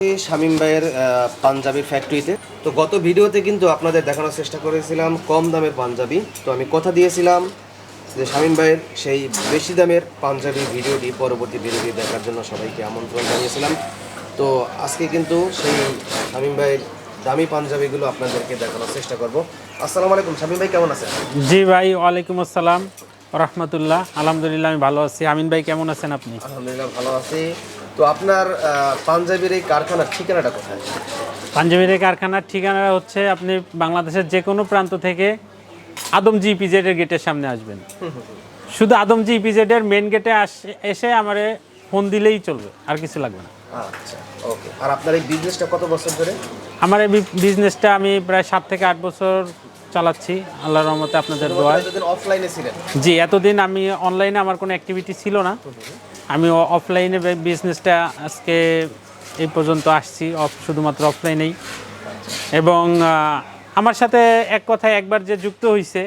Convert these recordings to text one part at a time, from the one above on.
শামীম ভাইয়ের পাঞ্জাবি ফ্যাক্টরিতে। তো গত ভিডিওতে কিন্তু আপনাদের দেখানোর চেষ্টা করেছিলাম কম দামের পাঞ্জাবি। তো আমি কথা দিয়েছিলাম যে শামীম ভাইয়ের সেই বেশি দামের পাঞ্জাবি ভিডিওটি পরবর্তী ভিডিওটি দেখার জন্য সবাইকে আমন্ত্রণ জানিয়েছিলাম। তো আজকে কিন্তু সেই শামীম ভাইয়ের দামি পাঞ্জাবিগুলো আপনাদেরকে দেখানোর চেষ্টা করব। আসসালামু আলাইকুম শামীম ভাই, কেমন আছেন? জি ভাই, ওয়ালাইকুম আসসালাম রহমতুল্লাহ। আলহামদুলিল্লাহ আমি ভালো আছি। আমিন ভাই কেমন আছেন আপনি? আলহামদুলিল্লাহ ভালো আছি। তো আপনার পাঞ্জাবির এই কারখানার ঠিকানাটা কোথায়? পাঞ্জাবির এই কারখানার ঠিকানা হচ্ছে আপনি বাংলাদেশের যে কোনো প্রান্ত থেকে আদমজ E.P.Z এর গেটের সামনে আসবেন। শুধু আদমজ E.P.Z এর মেন গেটে এসে আমারে ফোন দিলেই চলবে, আর কিছু লাগবে না। আচ্ছা, ওকে। আর আপনার এই বিজনেসটা কত বছর ধরে? আমার এই বিজনেসটা আমি প্রায় 7 থেকে 8 বছর চালাচ্ছি আল্লাহর রহমতে, আপনাদের দোয়ায়। অফলাইনে ছিলেন? জি, এতদিন আমি অনলাইনে আমার কোনো অ্যাক্টিভিটি ছিল না। আমি অফলাইনে বিজনেসটা আজকে এই পর্যন্ত আসছি, শুধুমাত্র অফলাইনেই। এবং আমার সাথে এক কথায় একবার যে যুক্ত হয়েছে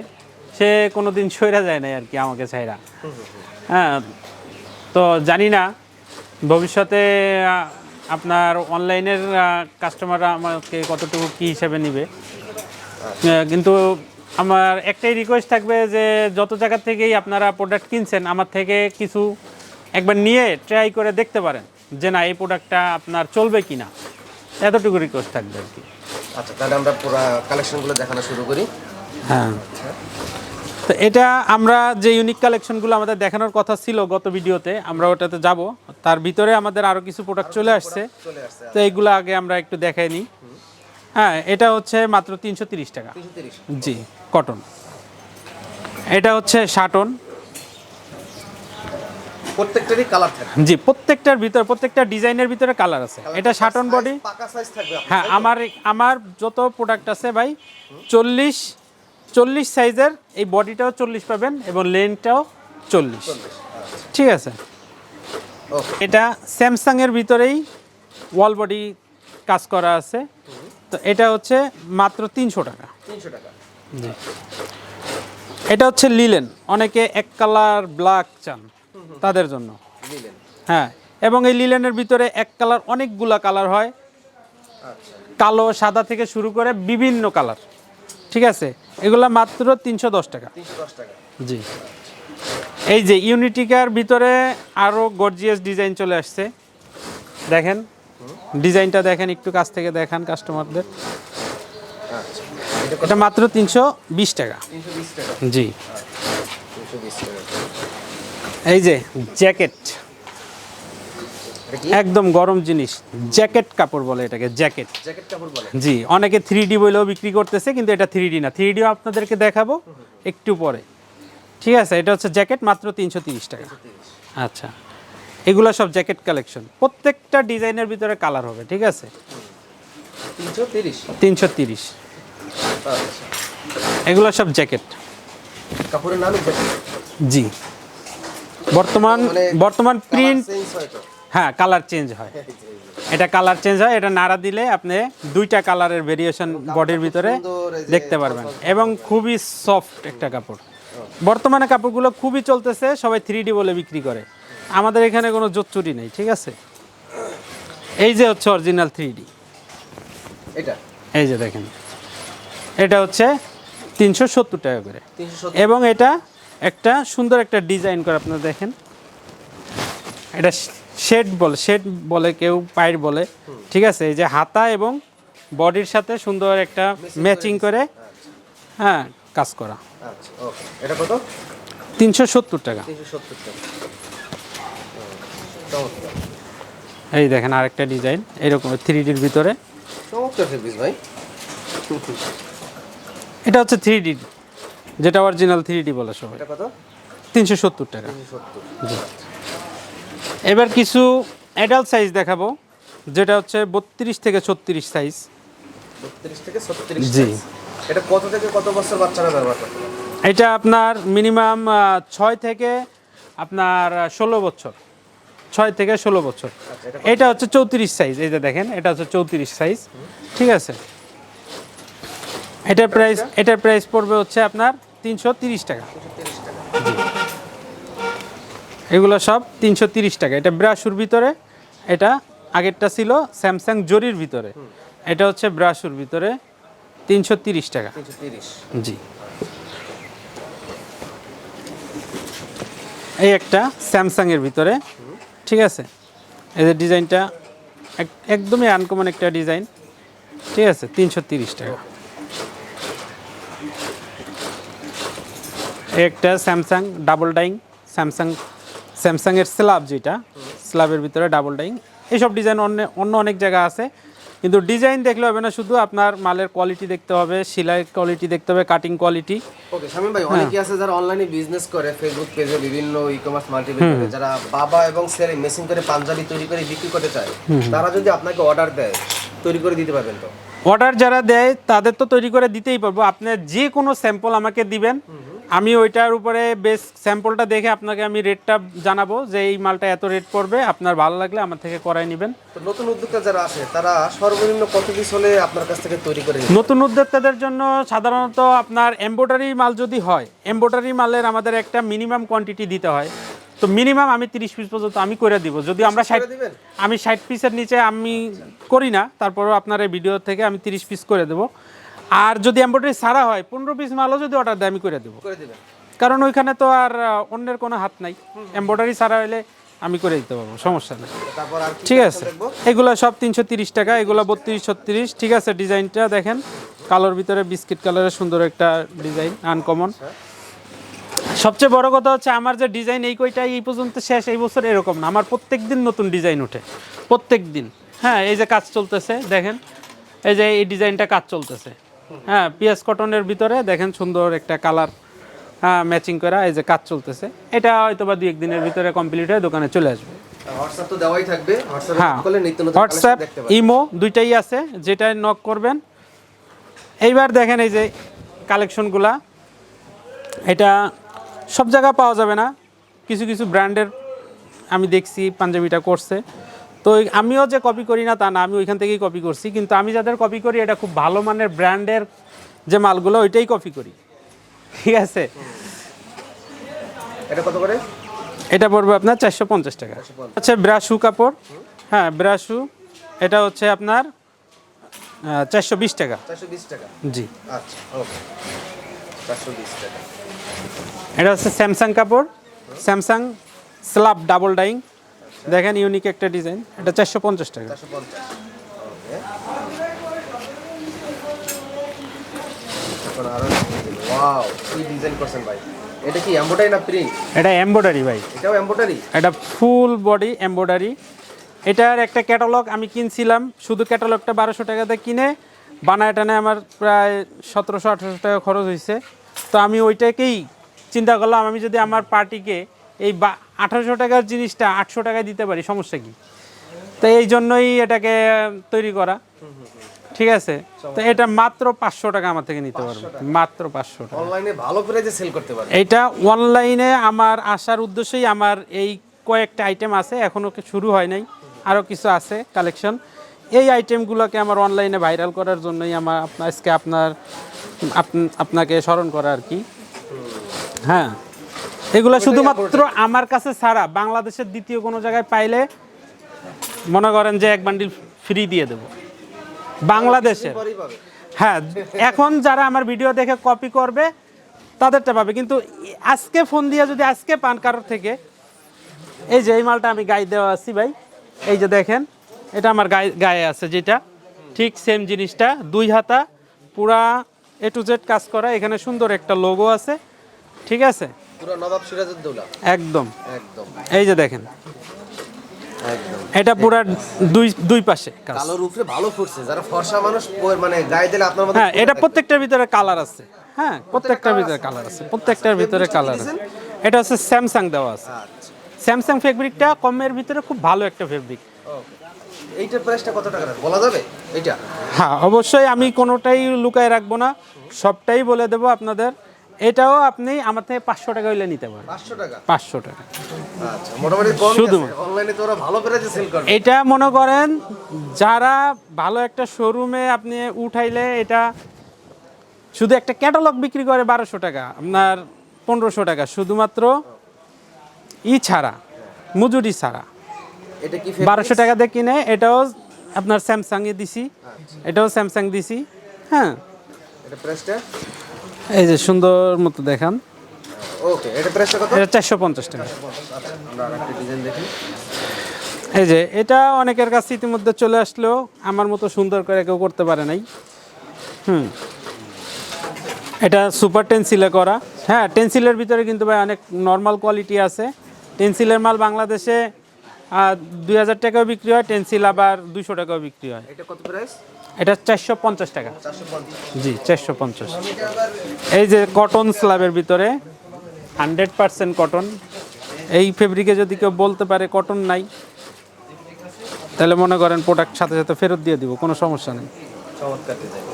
সে কোনো দিন সইরা যায় না আর কি, আমাকে ছাইরা। হ্যাঁ, তো জানি না ভবিষ্যতে আপনার অনলাইনের কাস্টমাররা আমাকে কতটুকু কী হিসাবে নেবে, কিন্তু আমার একটাই রিকোয়েস্ট থাকবে যে যত জায়গা থেকেই আপনারা প্রোডাক্ট কিনছেন আমার থেকে কিছু একবার নিয়ে ট্রাই করে দেখতে পারেন যে না এই প্রোডাক্টটা আপনার চলবে কি না, এতটুকু রিকোয়েস্ট থাকবে আর কি। আচ্ছা, তাহলে আমরা পুরো কালেকশনগুলো দেখানো শুরু করি। হ্যাঁ, তো এটা আমরা যে ইউনিক কালেকশনগুলো আমাদের দেখানোর কথা ছিল গত ভিডিওতে, আমরা ওটাতে যাব। তার ভিতরে আমাদের আরও কিছু প্রোডাক্ট চলে আসছে, তো এইগুলো আগে আমরা একটু দেখাই নিই। হ্যাঁ, এটা হচ্ছে মাত্র 330 টাকা। জি, কটন। এটা হচ্ছে শাটন। প্রত্যেকটারই কালার থাকে? জি, প্রত্যেকটার ভিতরে প্রত্যেকটা ডিজাইনের ভিতরে কালার আছে। এটা শাটন বডি। পাকা সাইজ থাকবে? হ্যাঁ, আমার যত প্রোডাক্ট আছে ভাই 40 সাইজের, এই বডিটাও 40 পাবেন এবং লেন্থটাও 40। ঠিক আছে। এটা স্যামসাং এর ভিতরেই ওয়াল বডি কাজ করা আছে। তো এটা হচ্ছে মাত্র 300 টাকা। 300 টাকা। জি, এটা হচ্ছে লিলেন। অনেকে এক কালার ব্ল্যাক চান, তাদের জন্য লিলেন। হ্যাঁ, এবং এই লিলেনের ভিতরে এক কালার অনেকগুলা কালার হয়। আচ্ছা, কালো সাদা থেকে শুরু করে বিভিন্ন কালার। ঠিক আছে, এগুলা মাত্র 310 টাকা। 310 টাকা। জি, এই যে ইউনিটিকার ভিতরে আরও গর্জিয়াস ডিজাইন চলে আসছে। দেখেন ডিজাইনটা, দেখেন একটু কাছ থেকে দেখান কাস্টমারদের। আচ্ছা, এটা মাত্র 320 টাকা। 320 টাকা। জি, 320 টাকা। এই যে জ্যাকেট, একদম গরম জিনিস। জ্যাকেট কাপড় বলে এটাকে, জ্যাকেট। জ্যাকেট কাপড় বলে? জি, অনেকে 3D বলেও বিক্রি করতেছে, কিন্তু এটা 3D না। 3Dও আপনাদেরকে দেখাবো একটু পরে। ঠিক আছে, এটা হচ্ছে জ্যাকেট, মাত্র 330 টাকা। আচ্ছা, এগুলো সব জ্যাকেট কালেকশন। প্রত্যেকটা ডিজাইনের ভিতরে কালার হবে। ঠিক আছে, 330। আচ্ছা, এগুলো সব জ্যাকেট। কাপড়ের নাম জ্যাকেট? জি। বর্তমান প্রিন্ট। হ্যাঁ, কালার চেঞ্জ হয়। এটা কালার চেঞ্জ হয়, এটা নাড়া দিলে আপনি 2টা কালারের ভেরিয়েশন বডির ভিতরে দেখতে পারবেন, এবং খুবই সফট একটা কাপড়। বর্তমানে কাপড়গুলো খুবই চলতেছে, সবাই 3D বলে বিক্রি করে। আমাদের এখানে কোনো জোচ্চুরি নেই। ঠিক আছে, এই যে হচ্ছে অরিজিনাল 3D। এটা এই যে দেখেন, এটা হচ্ছে 370 টাকা করে। 370। এবং এটা একটা সুন্দর একটা ডিজাইন করে, আপনারা দেখেন। এটা শেড বলে কেউ পাইর বলে। ঠিক আছে, এই যে হাতা এবং বডির সাথে সুন্দর একটা ম্যাচিং করে হ্যাঁ কাজ করা। আচ্ছা, ওকে। এটা কত? 370 টাকা। 370 টাকা। এই দেখেন আরেকটা ডিজাইন এরকম 3Dর ভিতরে। চমৎকার ফেব্রিক ভাই। এটা হচ্ছে 3D, যেটা অরিজিনাল 3D বলে সবাই। এটা কত? 370 টাকা। 370। জি, এবার কিছু অ্যাডাল্ট সাইজ দেখাবো, যেটা হচ্ছে 32 থেকে 36 সাইজ। 32 থেকে 36? জি। এটা কত থেকে কত বছর বাচ্চারা ব্যবহার করতে পারে? এটা আপনার মিনিমাম 6 থেকে আপনার 16 বছর। 6 থেকে 16 বছর। এটা হচ্ছে 34 সাইজ। এই যে দেখেন, এটা হচ্ছে 34 সাইজ। ঠিক আছে, এটার প্রাইস পড়বে হচ্ছে আপনার 330 টাকা। জি, এগুলো সব 330 টাকা। এটা ব্রাশুর ভিতরে, এটা আগেরটা ছিল স্যামসাং জরির ভিতরে, এটা হচ্ছে ব্রাশুর ভিতরে 330 টাকা। 330। জি, এই একটা স্যামসাং এর ভিতরে, ঠিক আছে। এই যে ডিজাইনটা একদমই আনকমন একটা ডিজাইন, ঠিক আছে, 330 টাকা। এই একটা স্যামসাং ডাবল ডাইং, স্যামসাংয়ের স্ল্যাব, যেটা স্ল্যাবের ভিতরে ডাবল ডাইং। এইসব ডিজাইন অন্য অনেক জায়গা আছে, কিন্তু ডিজাইন দেখলে হবে না, শুধু আপনার মালের কোয়ালিটি দেখতে হবে, সেলাইয়ের কোয়ালিটি দেখতে হবে, কাটিং কোয়ালিটি। ওকে শামীম ভাই, অনেকে আছে যারা অনলাইনে বিজনেস করে, ফেসবুক পেজে বিভিন্ন ই-কমার্স মাল্টিমিডিয়া, যারা বাবা এবং ছেলে মেশিন করে পাঞ্জাবি তৈরি করে বিক্রি করতে চায়, তারা যদি আপনাকে অর্ডার দেয় তৈরি করে দিতে পারবেন তো? অর্ডার যারা দেয় তাদের তো তৈরি করে দিতেই পারবো। আপনি যে কোনো স্যাম্পল আমাকে দিবেন, আমি ওইটার উপরে বেশ স্যাম্পলটা দেখে আপনাকে আমি রেটটা জানাবো যে এই মালটা এত রেট পড়বে, আপনার ভালো লাগলে আমার থেকে করাই নেবেন। তো নতুন উদ্যোক্তা যারা আছে তারা সর্বনিম্ন কত পিস হলে আপনার কাছ থেকে তৈরি করে? নতুন উদ্যোক্তাদের জন্য সাধারণত আপনার এমব্রয়ডারি মাল যদি হয়, এমব্রয়ডারি মালের আমাদের একটা মিনিমাম কোয়ান্টিটি দিতে হয়। তো মিনিমাম আমি 30 পিস পর্যন্ত আমি করে দিব। যদি আমরা 60 পিসের নিচে আমি করি না, তারপরও আপনার এই ভিডিও থেকে আমি 30 পিস করে দেবো। আর যদি এমব্রয়ডারি ছাড়া হয় 15 পিস মালও যদি অর্ডার দেয় আমি করে দেবো, কারণ ওইখানে তো আর অন্যের কোনো হাত নাই। এমব্রয়ডারি ছাড়া হলে আমি করে দিতে পারবো, সমস্যা নেই। ঠিক আছে, এগুলো সব 330 টাকা, এগুলো 32, 36। ঠিক আছে, ডিজাইনটা দেখেন, কালোর ভিতরে বিস্কিট কালারের সুন্দর একটা ডিজাইন, আনকমন। সবচেয়ে বড় কথা হচ্ছে আমার যে ডিজাইন এই কয়টাই এই পর্যন্ত শেষ এই বছর এরকম না, আমার প্রত্যেক দিন নতুন ডিজাইন ওঠে, প্রত্যেক দিন। হ্যাঁ, এই যে কাজ চলতেছে দেখেন, এই যে এই ডিজাইনটা কাজ চলতেছে। হ্যাঁ, পিএস কটনের ভিতরে দেখেন সুন্দর একটা কালার, হ্যাঁ, ম্যাচিং করা, এই যে কাজ চলতেছে। এটা হয়তো বা 2-1 দিনের ভিতরে কমপ্লিট হয়ে দোকানে চলে আসবে। হোয়াটসঅ্যাপ তো দেওয়াই থাকবে, হ্যাঁ, হোয়াটসঅ্যাপ ইমো দুইটাই আছে, যেটাই নক করবেন। এইবার দেখেন এই যে কালেকশনগুলা, এটা সব জায়গায় পাওয়া যাবে না, কিছু কিছু ব্র্যান্ডের আমি দেখছি পাঞ্জাবিটা করছে। তো আমিও যে কপি করি না তা না, আমি ওইখান থেকেই কপি করছি, কিন্তু আমি যাদের কপি করি এটা খুব ভালো মানের ব্র্যান্ডের যে মালগুলো ওইটাই কপি করি। ঠিক আছে, এটা কত করে? এটা পড়বে আপনার 450 টাকা। হচ্ছে ব্রাশু কাপড়, হ্যাঁ ব্রাশু, এটা হচ্ছে আপনার 420 টাকা। 420 টাকা, জি, আচ্ছা, ওকে, 420 টাকা। এটা হচ্ছে স্যামসাং কাপড়, স্যামসাং স্ল্যাব ডাবল ডাইং, দেখেন ইউনিক একটা ডিজাইন, এটা 450 টাকা। 450, ওকে। এখন আরো ওয়াও, কি ডিজাইন করছেন ভাই? এটা কি এমব্রয়ডারি না প্রিন্ট? এটা এমব্রয়ডারি ভাই, এটাও এমব্রয়ডারি? এটা ফুল বডি এমব্রয়ডারি। এটার একটা ক্যাটালগ আমি কিনছিলাম, শুধু ক্যাটালগটা 1200 টাকাতে কিনে বানায় টানে আমার প্রায় 1700-1800 টাকা খরচ হয়েছে। তো আমি ওইটাকেই চিন্তা করলাম, আমি যদি আমার পার্টিকে এই 1800 টাকার জিনিসটা 800 টাকায় দিতে পারি, সমস্যা কি? তো এই জন্যই এটাকে তৈরি করা। ঠিক আছে, তো এটা মাত্র 500 টাকা আমার থেকে নিতে পারবে, মাত্র 500 টাকা। অনলাইনে ভালো প্রাইসে সেল করতে পারবে। এটা অনলাইনে আমার আসার উদ্দেশ্যেই আমার এই কয়েকটা আইটেম আছে, এখনও শুরু হয় নাই, আরও কিছু আছে কালেকশন। এই আইটেমগুলোকে আমার অনলাইনে ভাইরাল করার জন্যই আমার আজকে আপনাকে স্মরণ করা আর কি। হ্যাঁ, এগুলো শুধুমাত্র আমার কাছে ছাড়া বাংলাদেশের দ্বিতীয় কোনো জায়গায় পাইলে মনে করেন যে 1 বান্ডিল ফ্রি দিয়ে দেব বাংলাদেশের। হ্যাঁ, এখন যারা আমার ভিডিও দেখে কপি করবে তাদেরটা পাবে, কিন্তু আজকে ফোন দিয়ে যদি আজকে পান কারোর থেকে, এই যে এই মালটা আমি গায়ে দেওয়া আছি ভাই, এই যে দেখেন, এটা আমার গায়ে আছে, যেটা ঠিক সেম জিনিসটা, 2 হাতা পুরা A to Z কাজ করা, এখানে সুন্দর একটা লোগো আছে। ঠিক আছে, পুরো নবাব সিরাজউদ্দৌলা, একদম একদম, এই যে দেখেন, একদম এটা পুরা দুই পাশে কাজ। কালোর উপরে ভালো ফুটছে, যারা ফর্সা মানুষ মানে গায়ে দিলে আপনার মতো। হ্যাঁ, এটা প্রত্যেকটার ভিতরে কালার আছে, হ্যাঁ প্রত্যেকটার ভিতরে কালার আছে, প্রত্যেকটার ভিতরে কালার আছে। এটা হচ্ছে স্যামসাং দেওয়া আছে, আচ্ছা, স্যামসাং ফেব্রিকটা কমের ভিতরে খুব ভালো একটা ফেব্রিক। ওকে। এইটার প্রাইসটা কত টাকা বলা যাবে এইটা? হ্যাঁ, অবশ্যই, আমি কোনোটাই লুকায় রাখবো না, সবটাই বলে দেবো আপনাদের। এটাও আপনি আমার থেকে 500 টাকা হইলে নিতে পারেন। 500 টাকা? 500 টাকা, আচ্ছা, মোটামুটি কম শুধু আছে। অনলাইনে তো ওরা ভালো প্রাইসে সেল করে। এটা মনে করেন যারা ভালো একটা শোরুমে আপনি উঠাইলে, এটা শুধু একটা ক্যাটালগ বিক্রি করে 1200 টাকা, আপনার 1500 টাকা, শুধুমাত্র ছাড়া, মজুরি ছাড়া। এটা কি 1200 টাকা দিয়ে কিনে, এটাও আপনার স্যামসাং এ দিছি, এটাও স্যামসাং দিছি। হ্যাঁ, এটা প্রাইসটা এই যে সুন্দর মতো দেখান। ওকে, এটা প্রাইসটা কত? এটা 450 টাকা। আমরা আরেকটা ডিজাইন দেখি। এই যে এটা অনেকের কাছে ইতিমধ্যে চলে আসলেও আমার মতো সুন্দর করে কেউ করতে পারে নাই। এটা সুপার টেন্সিলে করা। হ্যাঁ, টেন্সিলের ভিতরে কিন্তু ভাই অনেক নর্মাল কোয়ালিটি আছে। টেন্সিলের মাল বাংলাদেশে 2000 টাকাও বিক্রি হয়, টেন্সিল আবার 200 টাকাও বিক্রি হয়। এটা কত প্রাইস? এটা 450 টাকা। 450। জি, 450। এই যে কটন স্ল্যাবের ভিতরে 100% কটন। এই ফেব্রিকে যদি কেউ বলতে পারে কটন নাই, তাহলে মনে করেন প্রোডাক্ট সাথে সাথে ফেরত দিয়ে দিব, কোনো সমস্যা নেই। চমৎকার ডিজাইন।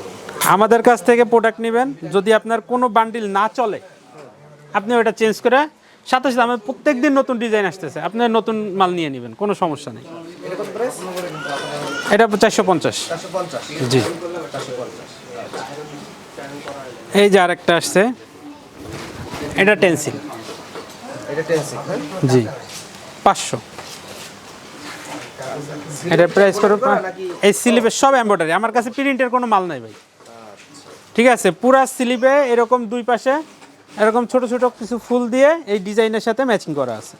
আমাদের কাছ থেকে প্রোডাক্ট নেবেন, যদি আপনার কোনো বান্ডিল না চলে আপনি ওটা চেঞ্জ করে সাথে সাথে আমার প্রত্যেক দিন নতুন ডিজাইন আসতেছে, আপনি নতুন মাল নিয়ে নেবেন, কোনো সমস্যা নেই। এটা কত প্রাইস? এটা 450। 450। জি। 450। এই যে আরেকটা আসছে, এটা টেন্সিল। এটা টেন্সিল, হ্যাঁ? জি, 500। এটা প্রাইস করো। এই স্লিপে সব এমব্রয়ডারি, আমার কাছে প্রিন্টের কোনো মাল নাই ভাই। ঠিক আছে, পুরা স্লিপে এরকম দুই পাশে এরকম ছোট ছোট কিছু ফুল দিয়ে এই ডিজাইনের সাথে ম্যাচিং করা আছে।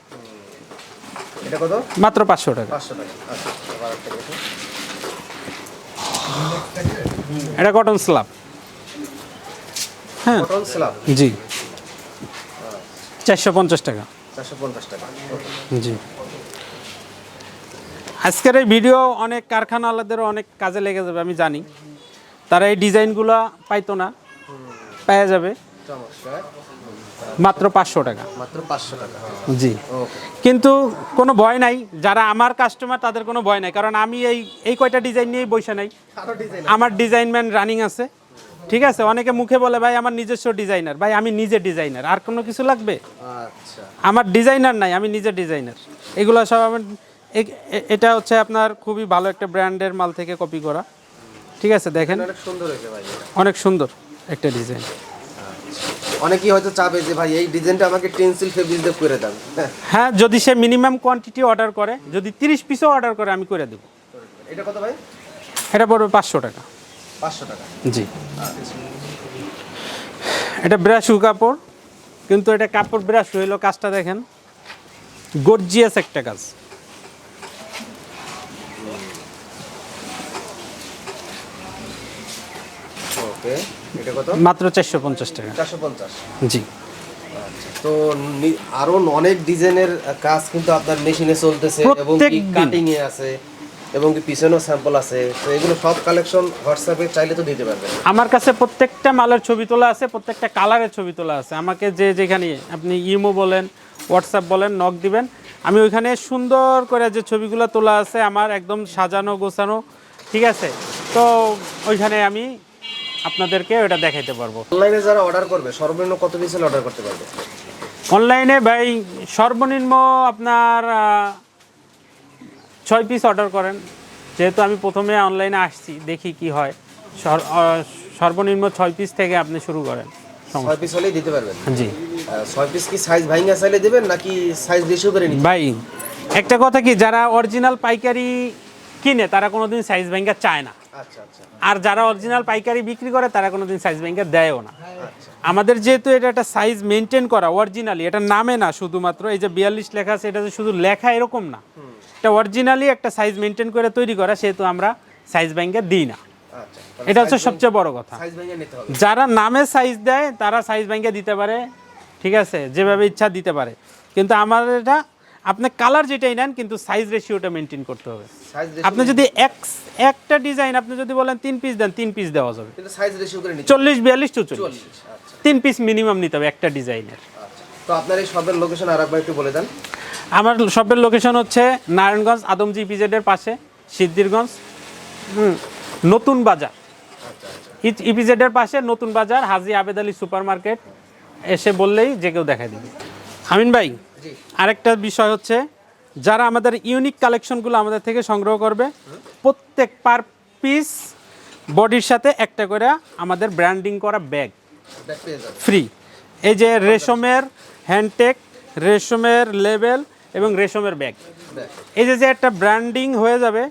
এটা কত? মাত্র 500 টাকা। 500 টাকা। আচ্ছা, আবার একটা দেখুন। এটা কটন স্ল্যাব। হ্যাঁ, কটন স্ল্যাব। জি, 450 টাকা। 450 টাকা। জি। আজকের এই ভিডিও অনেক কারখানাওয়ালাদেরও অনেক কাজে লেগে যাবে, আমি জানি। তারা এই ডিজাইনগুলো পাইতো না, পাওয়া যাবে চমৎকার। মাত্র 500 টাকা। মাত্র 500 টাকা। জি। ওকে। কিন্তু কোনো ভয় নাই, যারা আমার কাস্টমার তাদের কোনো ভয় নাই, কারণ আমি এই কয়টা ডিজাইন নিয়েই বসে নাই। আরো ডিজাইন। আমার ডিজাইনম্যান রানিং আছে। ঠিক আছে, অনেকে মুখে বলে ভাই আমার নিজস্ব ডিজাইনার, ভাই আমি নিজে ডিজাইনার, আর কোনো কিছু লাগবে? আচ্ছা। আমার ডিজাইনার নাই, আমি নিজে ডিজাইনার। এগুলো সব আমার এটা হচ্ছে আপনার খুবই ভালো একটা ব্র্যান্ডের মাল থেকে কপি করা। ঠিক আছে, দেখেন অনেক সুন্দর হয়েছে ভাই এটা। অনেক সুন্দর একটা ডিজাইন। অনেকেই হয়তো চাবে যে ভাই এই ডিজাইনটা আমাকে টেন্সিল ফেব্রিক দিয়ে করে দেন। হ্যাঁ, যদি সে মিনিমাম কোয়ান্টিটি অর্ডার করে, যদি 30 পিসও অর্ডার করে আমি করে দেবো। এটা কত ভাই? এটা পড়বে 500 টাকা। 500 টাকা। জি। এটা ব্রাশু কাপড়, কিন্তু এটা কাপড় ব্রাশ হইলো, কাজটা দেখেন গর্জিয়াস একটা কাজ। ওকে, এটা কত? মাত্র 450 টাকা। 450। জি। তো আরো অনেক ডিজাইনের কাজ কিন্তু আপনার মেশিনে চলতেছে এবং কি কাটিং এ আছে এবং কি পিছনেও স্যাম্পল আছে। তো এগুলো সব কালেকশন হোয়াটসঅ্যাপে চাইলে তো দিতে পারবেন। আমার কাছে প্রত্যেকটা মালের ছবি তোলা আছে, প্রত্যেকটা কালারের ছবি তোলা আছে। আমাকে যেখানে আপনি ইমো বলেন, হোয়াটসঅ্যাপ বলেন, নক দিবেন, আমি ওইখানে সুন্দর করে যে ছবিগুলো তোলা আছে আমার একদম সাজানো গোছানো। ঠিক আছে, তো ওইখানে আমি আপনাদেরকে ওটা দেখাইতে পারবো। অনলাইনে যারা অর্ডার করবে সর্বনিম্ন কত পিসের অর্ডার করতে পারবে? অনলাইনে ভাই সর্বনিম্ন আপনার 6 পিস অর্ডার করেন। যেহেতু আমি প্রথমে অনলাইনে আসছি, দেখি কি হয়। সর্বনিম্ন 6 পিস থেকে আপনি শুরু করেন। 6 পিস হলেই দিতে পারবেন? জি। 6 পিস কি সাইজ ভাঙা চাইলে দিবেন নাকি সাইজ রেশিও করে নিবেন? ভাই একটা কথা কি, যারা অরিজিনাল পাইকারি কিনে তারা কোনোদিন সাইজ ভাঙা চায় না। আচ্ছা আচ্ছা। আর যারা অরিজিনাল পাইকারি বিক্রি করে তারা কোনোদিন সাইজ ভাঙা দেয়ও না। আমাদের যেহেতু এটা একটা সাইজ মেনটেন করা অরিজিনালি, এটা নামে না শুধুমাত্র এই যে 42 লেখা আছে, এটা যে শুধু লেখা এরকম না, এটা অরিজিনালি একটা সাইজ মেনটেন করে তৈরি করা, সেহেতু আমরা সাইজ ভাঙা দিই না। এটা হচ্ছে সবচেয়ে বড় কথা। সাইজ ভাঙা নিতে হবে। যারা নামে সাইজ দেয় তারা সাইজ ভাঙা দিতে পারে, ঠিক আছে, যেভাবে ইচ্ছা দিতে পারে, কিন্তু আমাদের এটা আপনি কালার যেটাই নেন কিন্তু সাইজ রেশিওটা মেনটেন করতে হবে। আপনি যদি একটা ডিজাইন আপনি যদি বলেন 3 পিস দেন, 3 পিস দেওয়া যাবে, কিন্তু সাইজ রেশিও করে নিতে 40 42 44 3 পিস মিনিমাম নিতে হবে একটা ডিজাইনের। তো আপনার এই শপের লোকেশন আরেকবার একটু বলে দেন। আমার শপের লোকেশন হচ্ছে নারায়ণগঞ্জ আদমজ E.P.Z এর পাশে, সিদ্ধিরগঞ্জ নতুন বাজার। E.P.Z এর পাশে নতুন বাজার, হাজী আবেদ আলী সুপার মার্কেট। এসে বললেই যে কেউ দেখাই দিবে। আমিন ভাই, আরেকটা বিষয় হচ্ছে, যারা আমাদের ইউনিক কালেকশনগুলো আমাদের থেকে সংগ্রহ করবে, প্রত্যেক পার পিস বডির সাথে একটা করে আমাদের ব্র্যান্ডিং করা ব্যাগ ফ্রি। এই যে রেশমের হ্যান্ডটেক, রেশমের লেবেল এবং রেশমের ব্যাগ এই যে একটা ব্র্যান্ডিং হয়ে যাবে,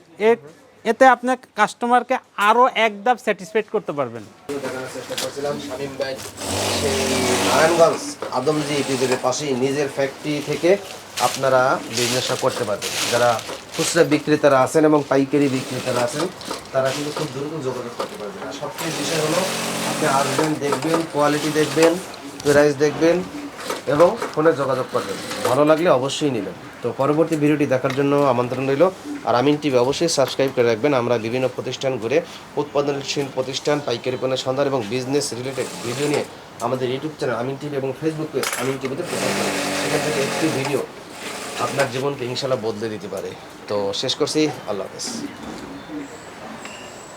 এতে আপনি কাস্টমারকে আরও এক ধাপ স্যাটিসফাইড করতে পারবেন। দেখানোর চেষ্টা করছিলাম শামীম ভাই সেই নারায়ণগঞ্জ আদমজি E.P.Z পাশেই নিজের ফ্যাক্টরি থেকে আপনারা বিজনেসটা করতে পারবেন। যারা খুচরা বিক্রেতারা আছেন এবং পাইকারি বিক্রেতারা আছেন তারা কিন্তু খুব দ্রুত যোগাযোগ করতে পারবেন। আর সবচেয়ে বিষয় হলো আপনি আসবেন, দেখবেন, কোয়ালিটি দেখবেন, প্রাইস দেখবেন এবং ফোনে যোগাযোগ করবেন। ভালো লাগলে অবশ্যই নেবেন। তো পরবর্তী ভিডিওটি দেখার জন্য আমন্ত্রণ রইল। আর আমিন টিভি অবশ্যই সাবস্ক্রাইব করে রাখবেন। আমরা বিভিন্ন প্রতিষ্ঠান ঘুরে উৎপাদনশীল প্রতিষ্ঠান, পাইকারি পণ্যের সন্ধান এবং বিজনেস রিলেটেড ভিডিও নিয়ে আমাদের ইউটিউব চ্যানেল আমিন টিভি এবং ফেসবুকে আমিন টিভিতে প্রচার করি। সেখান থেকে একটি ভিডিও আপনার জীবনকে ইনশাল্লাহ বদলে দিতে পারে। তো শেষ করছি, আল্লাহ হাফেজ।